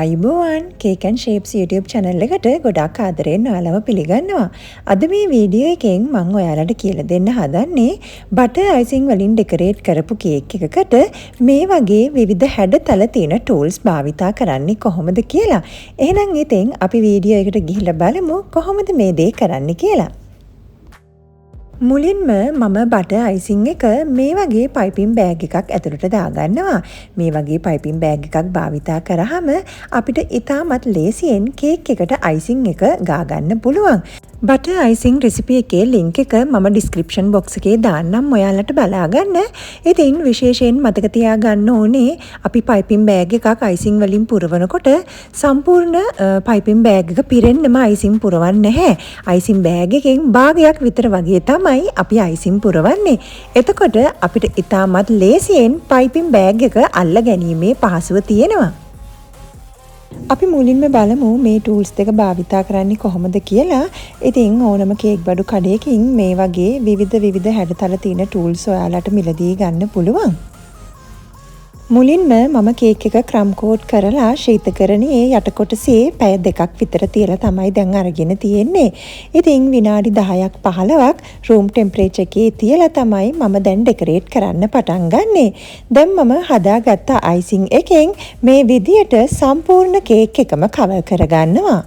අයිබෝවන් Cake and Shapes YouTube channel එකට ගොඩාක් ආදරයෙන් ඔයාලව පිළිගන්නවා. අද මේ වීඩියෝ එකෙන් මම ඔයාලට කියලා දෙන්න හදන්නේ බටර් අයිසිං වලින් ඩෙකොරේට් කරපු කේක් එකකට මේ වගේ විවිධ හැඩතල තියෙන ටූල්ස් භාවිතා කරන්නේ කොහොමද කියලා. එහෙනම් ඉතින් අපි වීඩියෝ එකට ගිහිල්ලා බලමු කොහොමද මේ දේ කරන්නේ කියලා. මුලින්ම මම බටර් අයිසිං එක මේ වගේ පයිපින් බෑග් එකක් ඇතුළට දාගන්නවා. මේ වගේ පයිපින් බෑග් එකක් භාවිතා කරාම අපිට ඉතාමත් ලේසියෙන් කේක් එකට අයිසිං එක ගා ගන්න පුළුවන්. බටර් අයිසිං රෙසිපි එකේ ලින්ක් එක මම ඩිස්ක්‍රිප්ෂන් බොක්ස් එකේ දාන්නම් ඔයාලට බලා ගන්න. ඉතින් විශේෂයෙන් මතක තියාගන්න ඕනේ අපි පයිපින් බෑග් එකක් අයිසිං වලින් පුරවනකොට සම්පූර්ණ පයිපින් බෑග් එක පිරෙන්නම අයිසිං පුරවන්නේ නැහැ. අයිසිං බෑග් එකෙන් භාගයක් විතර වගේ තමයි අපි අයිසිං පුරවන්නේ. එතකොට අපිට ඉතාමත් ලේසියෙන් පයිපින් බෑග් එක අල්ල ගැනීමේ පහසුව තියෙනවා. අපි මුලින්ම බලමු මේ ටූල්ස් දෙක භාවිතා කරන්නේ කොහොමද කියලා. ඉතින් ඕනම කේක් බඩු කඩේකින් මේ වගේ විවිධ හැඩතල තියෙන ටූල්ස් ඔයාලට මිලදී ගන්න පුළුවන්. මුලින්ම මම කේක් එක ක්‍රම් කෝට් කරලා ශීතකරණයේ යට කොටසේ පැය දෙකක් විතර තියලා තමයි දැන් අරගෙන තියෙන්නේ. ඉතින් විනාඩි 10ක් 15ක් රූම් ටෙම්පරේචර් එකේ තියලා තමයි මම දැන් ඩෙකොරේට් කරන්න පටන් ගන්නෙ. දැන් මම හදාගත්ත අයිසිං එකෙන් මේ විදියට සම්පූර්ණ කේක් එකම කවර් කරගන්නවා.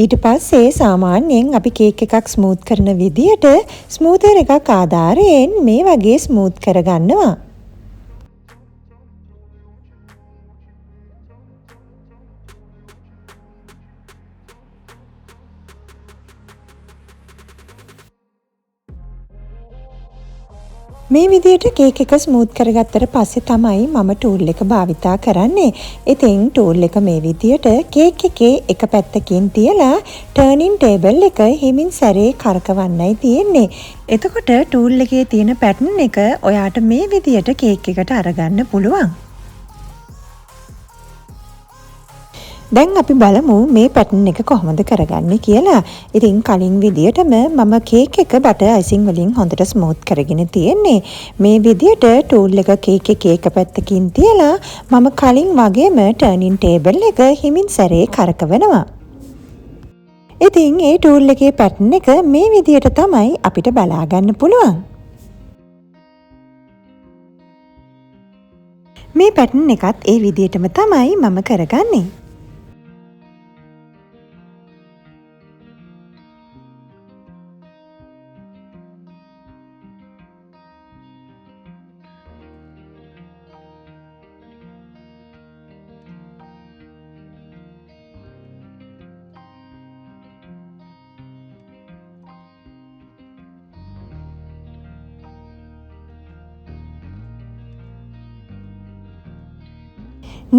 ඊට පස්සේ සාමාන්‍යයෙන් අපි කේක් එකක් ස්මූත් කරන විදියට ස්මූතර් එකක් ආධාරයෙන් මේ වගේ ස්මූත් කරගන්නවා. මේ විදියට කේක් එක ස්මූත් කරගත්තට පස්සේ තමයි මම ටූල් එක භාවිතා කරන්නේ. ඉතින් ටූල් එක මේ විදියට කේක් එකේ එක පැත්තකින් තියලා ටර්නින් ටේබල් එක හිමින් සැරේ කරකවන්නයි තියෙන්නේ. එතකොට ටූල් එකේ තියෙන පැටර්න් එක ඔයාට මේ විදියට කේක් එකට අරගන්න පුළුවන්. දැන් අපි බලමු මේ පැටර්න් එක කොහොමද කරගන්නේ කියලා. ඉතින් කලින් විදියටම මම කේක් එක බටර් අයිසිං වලින් හොඳට ස්මූත් කරගෙන තියෙන්නේ. මේ විදියට ටූල් එක කේක් එකේ එක පැත්තකින් තියලා මම කලින් වගේම ටර්නින් ටේබල් එක හිමින් සැරේ කරකවනවා. ඉතින් ඒ ටූල් එකේ පැටර්න් එක මේ විදියට තමයි අපිට බලා ගන්න පුළුවන්. මේ පැටර්න් එකත් ඒ විදියටම තමයි මම කරගන්නේ.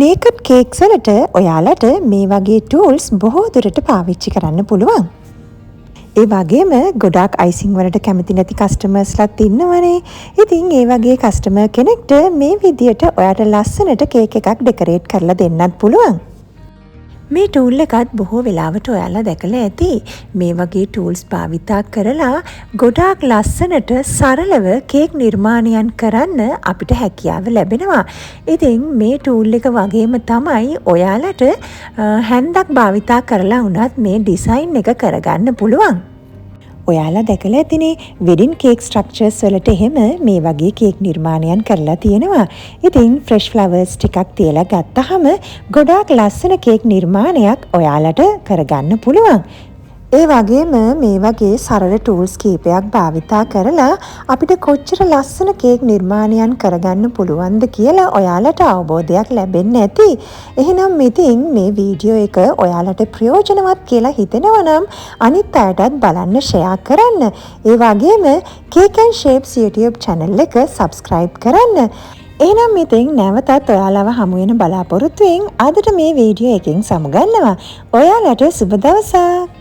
නේකඩ් කේක්ස් වලට ඔයාලට මේ වගේ ටූල්ස් බොහෝ දුරට පාවිච්චි කරන්න පුළුවන්. ඒ වගේම ගොඩාක් අයිසිං වලට කැමති නැති කස්ටමර්ස්ලාත් ඉන්නවනේ. ඉතින් ඒ වගේ කස්ටමර් කෙනෙක්ට මේ විදියට ඔයාට ලස්සනට කේක් එකක් ඩෙකොරේට් කරලා දෙන්නත් පුළුවන්. මේ ටූල් එකත් බොහෝ වෙලාවට ඔයාලා දැකලා ඇති. මේ වගේ ටූල්ස් භාවිතා කරලා ගොඩාක් ලස්සනට සරලව කේක් නිර්මාණයන් කරන්න අපිට හැකියාව ලැබෙනවා. ඉතින් මේ ටූල් එක වගේම තමයි ඔයාලට හැන්දක් භාවිතා කරලා වුණත් මේ ඩිසයින් එක කරගන්න පුළුවන්. ඔයාලා දැකලා ඇතිනේ වෙඩින් කේක් ස්ට්‍රක්චර්ස් වලට එහෙම මේ වගේ කේක් නිර්මාණයන් කරලා තියෙනවා. ඉතින් ෆ්‍රෙෂ් ෆ්ලවර්ස් ටිකක් තියලා ගත්තාම ගොඩාක් ලස්සන කේක් නිර්මාණයක් ඔයාලට කරගන්න පුළුවන්. ඒ වගේම මේ වගේ සරල ටූල්ස් කීපයක් භාවිතා කරලා අපිට කොච්චර ලස්සන කේක් නිර්මාණයන් කරගන්න පුළුවන්ද කියලා ඔයාලට අවබෝධයක් ලැබෙන්න ඇති. එහෙනම් ඉතින් මේ වීඩියෝ එක ඔයාලට ප්‍රයෝජනවත් කියලා හිතෙනවා නම් අනිත් අයටත් බලන්න ෂෙයා කරන්න. ඒ වගේම Cake and Shapes YouTube channel එක subscribe කරන්න. එහෙනම් ඉතින් නැවතත් ඔයාලව හමු වෙන බලාපොරොත්තුෙන් අදට මේ වීඩියෝ එකෙන් සමුගන්නවා. ඔයාලට සුබ දවසක්.